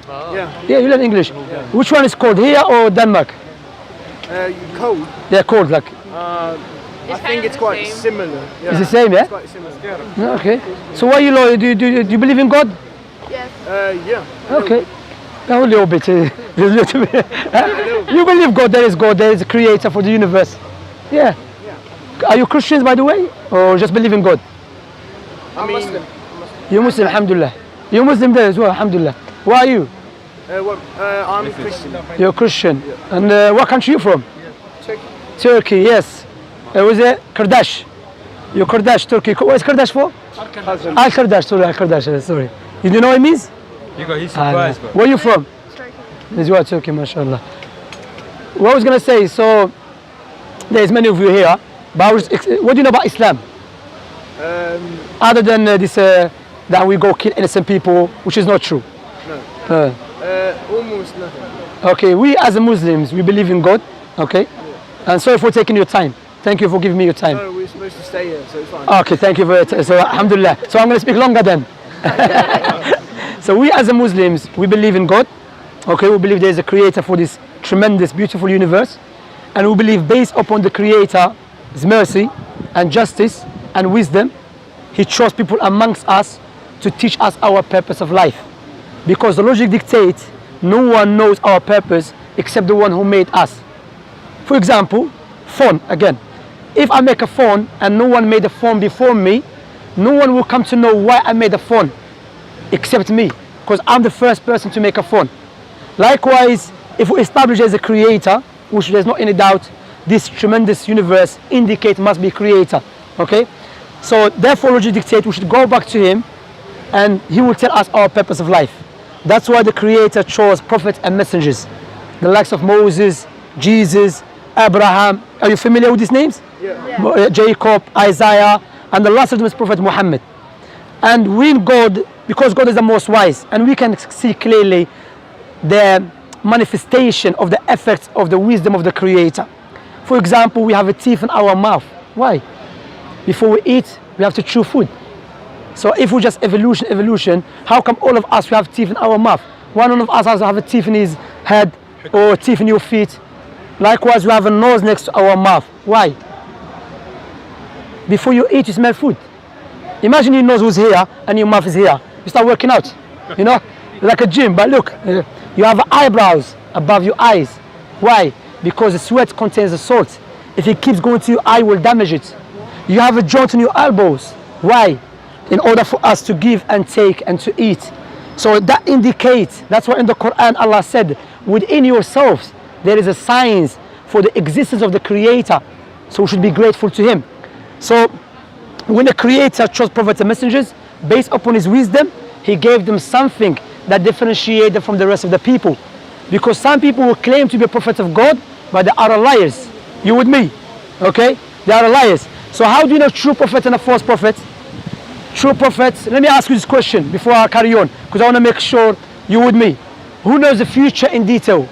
Yeah. Yeah, you learn English. Which one is cold, here or Denmark? Cold. They're cold, like. I think it's quite similar. Yeah. It's the same, yeah? It's quite similar. Yeah, okay. So why you loyal? Do you believe in God? Yes. Yeah. Okay. A little bit. A little bit. You believe God, there is a creator for the universe. Yeah. Are you Christians, by the way? Or just believe in God? I'm Muslim. You're Muslim, alhamdulillah. You're Muslim there as well, alhamdulillah. Where are you? I'm Christian. You're Christian. And what country are you from? Turkey. Turkey, yes. Was it Kurdish? You're Kurdish, Turkey. What is Kurdish for? Al-Kurdish, sorry. You know what it means? He's surprised. Where are you from? Turkey. This is Turkey, mashallah. What I was going to say, so there's many of you here, but what do you know about Islam? Other than this, that we go kill innocent people, which is not true. No. Almost nothing. Okay, we as Muslims, we believe in God, okay? And sorry for taking your time. Thank you for giving me your time. No, we're supposed to stay here, so it's fine. Okay, thank you for it. So, alhamdulillah. So I'm going to speak longer then. So we as Muslims, we believe in God. Okay, we believe there is a creator for this tremendous, beautiful universe. And we believe based upon the creator's mercy and justice and wisdom, he chose people amongst us to teach us our purpose of life. Because the logic dictates no one knows our purpose except the one who made us. For example, phone again. If I make a phone and no one made a phone before me, no one will come to know why I made a phone except me, because I'm the first person to make a phone. Likewise, if we establish as a creator, which there's not any doubt, this tremendous universe indicate must be creator. Okay? So therefore logic dictates we should go back to him and he will tell us our purpose of life. That's why the creator chose prophets and messengers. The likes of Moses, Jesus, Abraham. Are you familiar with these names? Yeah. Jacob, Isaiah, and the last of them is Prophet Muhammad. And we in God, because God is the most wise, and we can see clearly the manifestation of the effects of the wisdom of the creator. For example, we have a teeth in our mouth. Why? Before we eat, we have to chew food. So if we just evolution, how come all of us we have teeth in our mouth? One of us has to have a teeth in his head or teeth in your feet. Likewise, we have a nose next to our mouth. Why? Before you eat, you smell food. Imagine your nose was here and your mouth is here. You start working out, you know, like a gym. But look, you have eyebrows above your eyes. Why? Because the sweat contains the salt. If it keeps going to your eye, it will damage it. You have a joint in your elbows. Why? In order for us to give and take and to eat. So that indicates, that's why in the Quran Allah said, within yourselves there is a science for the existence of the creator. So we should be grateful to him. So when the creator chose prophets and messengers, based upon his wisdom, he gave them something that differentiated them from the rest of the people. Because some people will claim to be a prophet of God, but they are liars. You with me? Okay? They are liars. So how do you know true prophet and a false prophet? True prophets, let me ask you this question before I carry on, because I want to make sure you with me. Who knows the future in detail?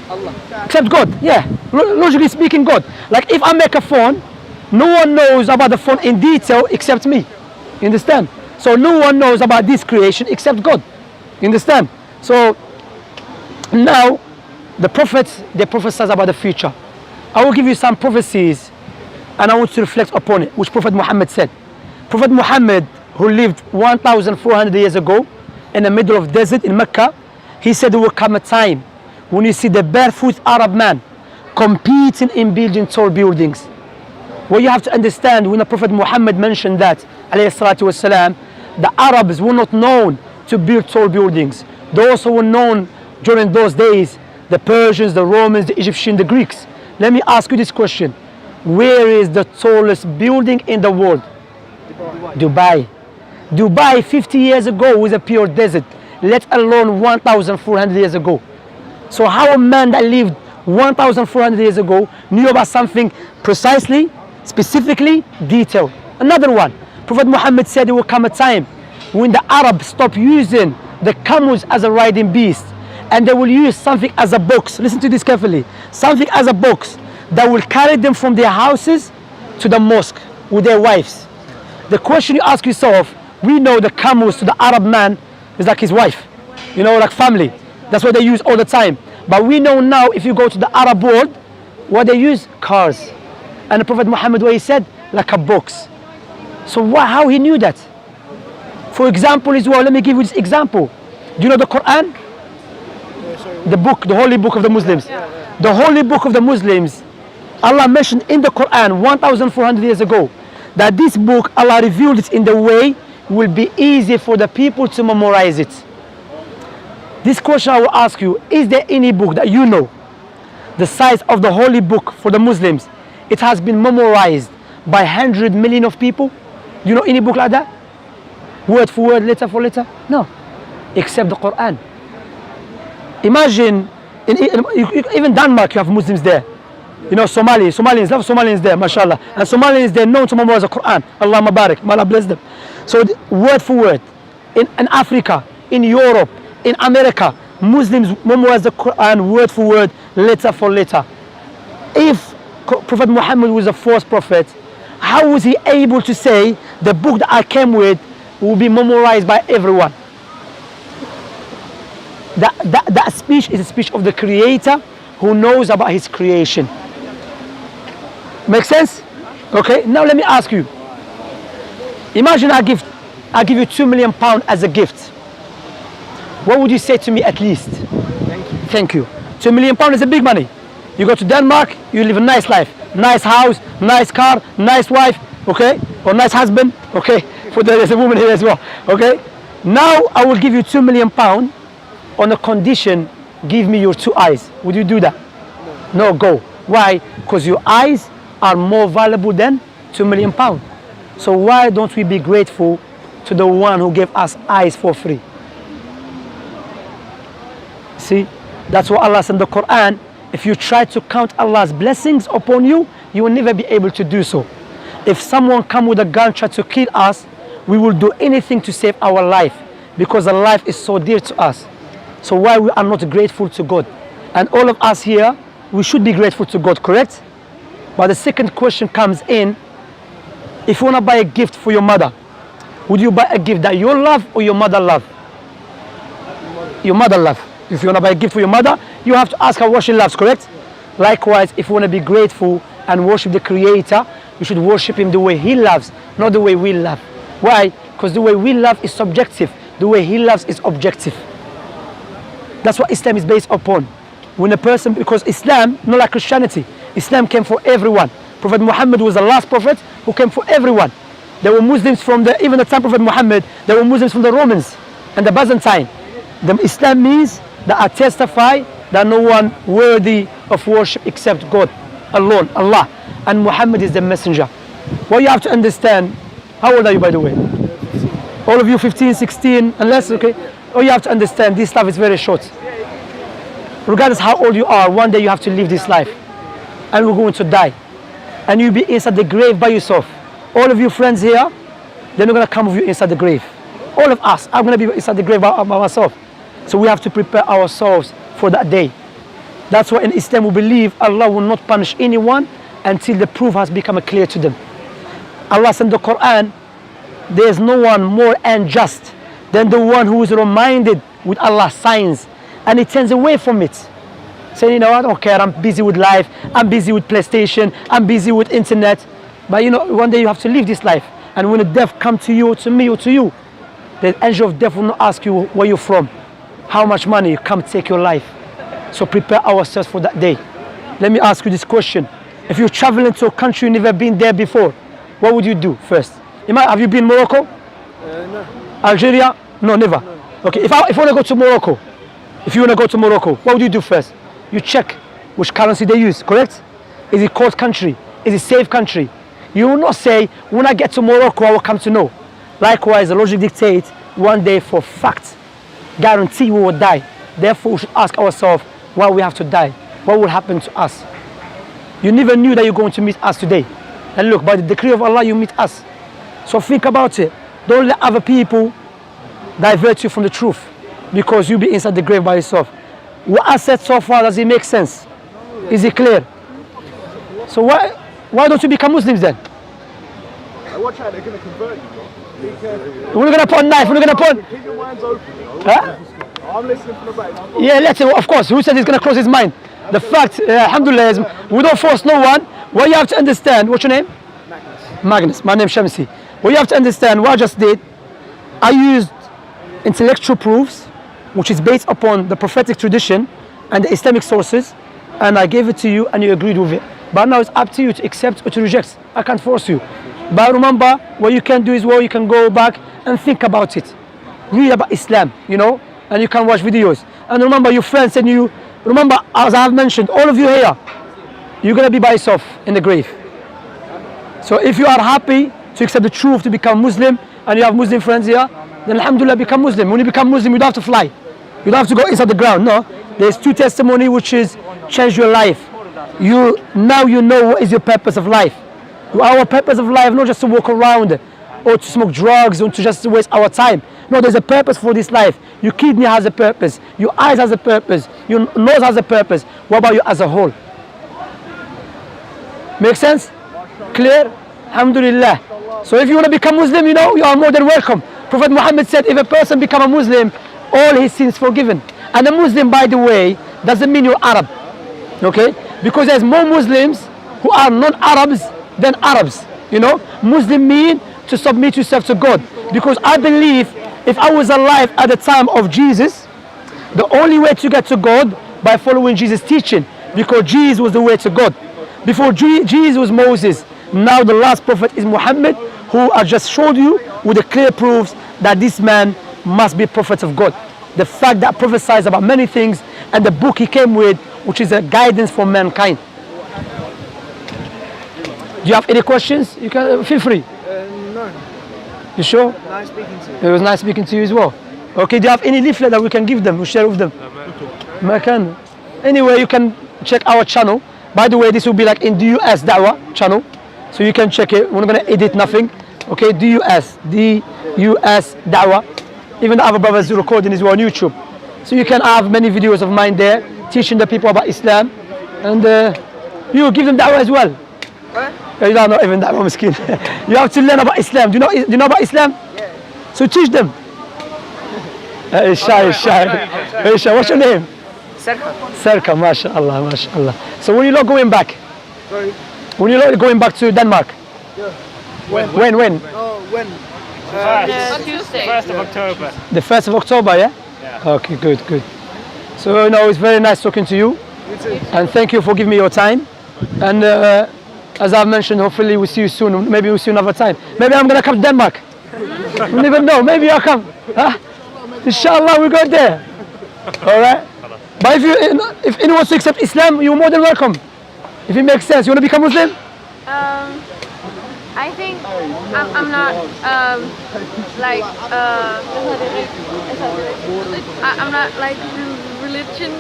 Allah. Except God, yeah. Logically speaking, God. Like if I make a phone, no one knows about the phone in detail except me. You understand? So no one knows about this creation except God. You understand? So now the prophets, they prophesy about the future. I will give you some prophecies and I want to reflect upon it, which Prophet Muhammad said. Prophet Muhammad, who lived 1,400 years ago in the middle of desert in Mecca, he said there will come a time when you see the barefoot Arab man competing in building tall buildings. What you have to understand, when the Prophet Muhammad mentioned that, alayhi salatu wasalam, the Arabs were not known to build tall buildings. Those who were known during those days, the Persians, the Romans, the Egyptians, the Greeks. Let me ask you this question. Where is the tallest building in the world? Dubai. Dubai 50 years ago was a pure desert, let alone 1,400 years ago. So how a man that lived 1,400 years ago knew about something precisely, specifically, detailed? Another one, Prophet Muhammad said there will come a time when the Arabs stop using the camels as a riding beast and they will use something as a box. Listen to this carefully. Something as a box that will carry them from their houses to the mosque with their wives. The question you ask yourself, we know the camels to the Arab man It's like his wife, you know, like family. That's what they use all the time. But we know now, if you go to the Arab world, what they use? Cars. And the Prophet Muhammad, what he said? Like a box. So how he knew that? For example as well, let me give you this example. Do you know the Quran? The book, the holy book of the Muslims. The holy book of the Muslims, Allah mentioned in the Quran 1,400 years ago that this book, Allah revealed it in the way will be easy for the people to memorize it. This question I will ask you, is there any book that you know, the size of the holy book for the Muslims, it has been memorized by 100 million of people? Do you know any book like that? Word for word, letter for letter? No, except the Quran. Imagine, even Denmark, you have Muslims there. You know, Somalians love Somalians there, mashallah. And Somalians, they're known to memorize the Quran. Allah Mabarak, may Allah bless them. So word for word, in Africa, in Europe, in America, Muslims memorize the Quran word for word, letter for letter. If Prophet Muhammad was the first prophet, how was he able to say the book that I came with will be memorized by everyone? That speech is a speech of the Creator who knows about his creation. Make sense? Okay, now let me ask you. Imagine I give you £2 million as a gift. What would you say to me at least? Thank you. Thank you. £2 million is a big money. You go to Denmark, you live a nice life. Nice house, nice car, nice wife, okay? Or nice husband, okay? There's a woman here as well, okay? Now I will give you £2 million on a condition, give me your 2 eyes. Would you do that? No, go. Why? Because your eyes are more valuable than £2 million. So why don't we be grateful to the one who gave us eyes for free? See, that's what Allah said in the Quran. If you try to count Allah's blessings upon you, you will never be able to do so. If someone come with a gun try to kill us, we will do anything to save our life because our life is so dear to us. So why we are not grateful to God? And all of us here, we should be grateful to God, correct? But the second question comes in, if you want to buy a gift for your mother, would you buy a gift that you love or your mother love? Your mother love. If you want to buy a gift for your mother, you have to ask her what she loves, correct? Likewise, if you want to be grateful and worship the Creator, you should worship Him the way He loves, not the way we love. Why? Because the way we love is subjective. The way He loves is objective. That's what Islam is based upon. When a person, because Islam, not like Christianity, Islam came for everyone. Prophet Muhammad was the last prophet who came for everyone. There were Muslims from even the time of Prophet Muhammad, there were Muslims from the Romans and the Byzantine. The Islam means that I testify that no one worthy of worship except God alone, Allah. And Muhammad is the messenger. What you have to understand, how old are you by the way? All of you 15, 16, unless, okay? All you have to understand, this life is very short. Regardless how old you are, one day you have to live this life. And we're going to die. And you'll be inside the grave by yourself. All of you friends here, they're not going to come with you inside the grave. All of us, I'm going to be inside the grave by myself. So we have to prepare ourselves for that day. That's why in Islam we believe Allah will not punish anyone until the proof has become clear to them. Allah said in the Quran, there is no one more unjust than the one who is reminded with Allah's signs and he turns away from it. Saying, you know, I don't care, I'm busy with life, I'm busy with PlayStation, I'm busy with internet. But you know, one day you have to live this life. And when the death comes to you, or to me, or to you, the angel of death will not ask you where you're from, how much money, come take your life. So prepare ourselves for that day. Let me ask you this question. If you're traveling to a country you've never been there before, what would you do first? Have you been Morocco? No. Algeria? No, never. No. Okay, if I want to go to Morocco, if you want to go to Morocco, what would you do first? You check which currency they use, correct? Is it cold country? Is it safe country? You will not say, when I get to Morocco, I will come to know. Likewise, the logic dictates one day for fact, guarantee we will die. Therefore, we should ask ourselves why we have to die. What will happen to us? You never knew that you're going to meet us today. And look, by the decree of Allah, you meet us. So think about it. Don't let other people divert you from the truth because you'll be inside the grave by yourself. What I said so far, does it make sense? Is it clear? So why don't you become Muslims then? Watch out, they're going to convert you. We're not gonna put a knife. We're not gonna put. Keep your minds open. Huh? I'm listening from the back. Yeah, let's say, of course. Who said he's gonna close his mind? The fact, alhamdulillah, is we don't force no one. What you have to understand. What's your name? Magnus. My name's Shemsy. What you have to understand. What I just did. I used intellectual proofs, which is based upon the prophetic tradition and the Islamic sources, and I gave it to you, and you agreed with it. But now it's up to you to accept or to reject. I can't force you. But remember, what you can do is, well, you can go back and think about it. Read about Islam, you know, and you can watch videos. And remember, your friends and you, remember, as I have mentioned, all of you here, you're going to be by yourself in the grave. So if you are happy to accept the truth, to become Muslim, and you have Muslim friends here, then alhamdulillah, become Muslim. When you become Muslim, you don't have to fly. You don't have to go inside the ground, no. There's two testimony which is change your life. Now you know what is your purpose of life. Our purpose of life, not just to walk around or to smoke drugs or to just waste our time. No, there's a purpose for this life. Your kidney has a purpose. Your eyes has a purpose. Your nose has a purpose. What about you as a whole? Make sense? Clear? Alhamdulillah. So if you want to become Muslim, you know, you are more than welcome. Prophet Muhammad said, if a person become a Muslim, all his sins forgiven. And a Muslim, by the way, doesn't mean you're Arab. Okay? Because there's more Muslims who are non-Arabs than Arabs. You know? Muslim mean to submit yourself to God. Because I believe if I was alive at the time of Jesus, the only way to get to God by following Jesus' teaching. Because Jesus was the way to God. Before Jesus was Moses. Now the last prophet is Muhammad, who I just showed you with the clear proofs that this man must be a prophet of God. The fact that prophesies about many things, and the book he came with, which is a guidance for mankind. Do you have any questions? You can feel free. No. You sure? Nice speaking to you. It was nice speaking to you as well. Okay, do you have any leaflet that we can give them, we share with them? No. Anyway, you can check our channel. By the way, this will be like in DUS Da'wah channel. So you can check it. We're not going to edit nothing. Okay, DUS Da'wah. Even the other brothers recording as well on YouTube. So you can have many videos of mine there, teaching the people about Islam. And you give them Da'wah as well. What? You don't know even Da'wah, miskin. You have to learn about Islam. Do you know about Islam? Yeah. So teach them. Shy. What's your name? Serka, mashallah, mashallah. So when you're not going back? Sorry? When you're not going back to Denmark? Yeah. When? Oh, when? Tuesday. 1st of October. The 1st of October, yeah? Okay, good. So, it's very nice talking to you. You too. And thank you for giving me your time. And as I've mentioned, hopefully we'll see you soon. Maybe we'll see you another time. Maybe I'm going to come to Denmark. We never know. Maybe I'll come. Huh? Inshallah, we go there. All right? But if anyone wants to accept Islam, you're more than welcome. If it makes sense. You want to become Muslim? I think I'm not like I'm not like religion.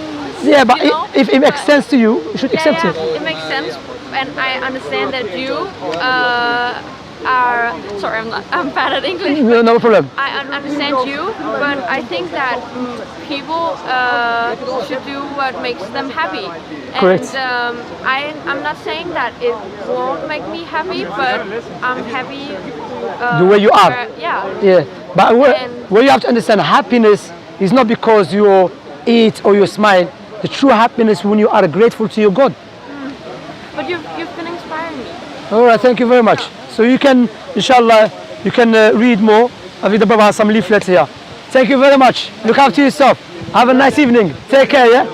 Yeah, but you know? if it makes sense to you, you should accept it. It makes sense, and I understand that you are. Sorry, I'm bad at English. No problem. I understand you, but I think that people should do what makes them happy. Correct. And I'm not saying that it won't make me happy, but I'm happy The way you are. Yeah. But what you have to understand, happiness is not because you eat or you smile. The true happiness when you are grateful to your God. But you've been inspiring me. All right, thank you very much. So you can, inshallah, you can read more. I think the Baba has some leaflets here. Thank you very much. Look after yourself. Have a nice evening. Take care, yeah?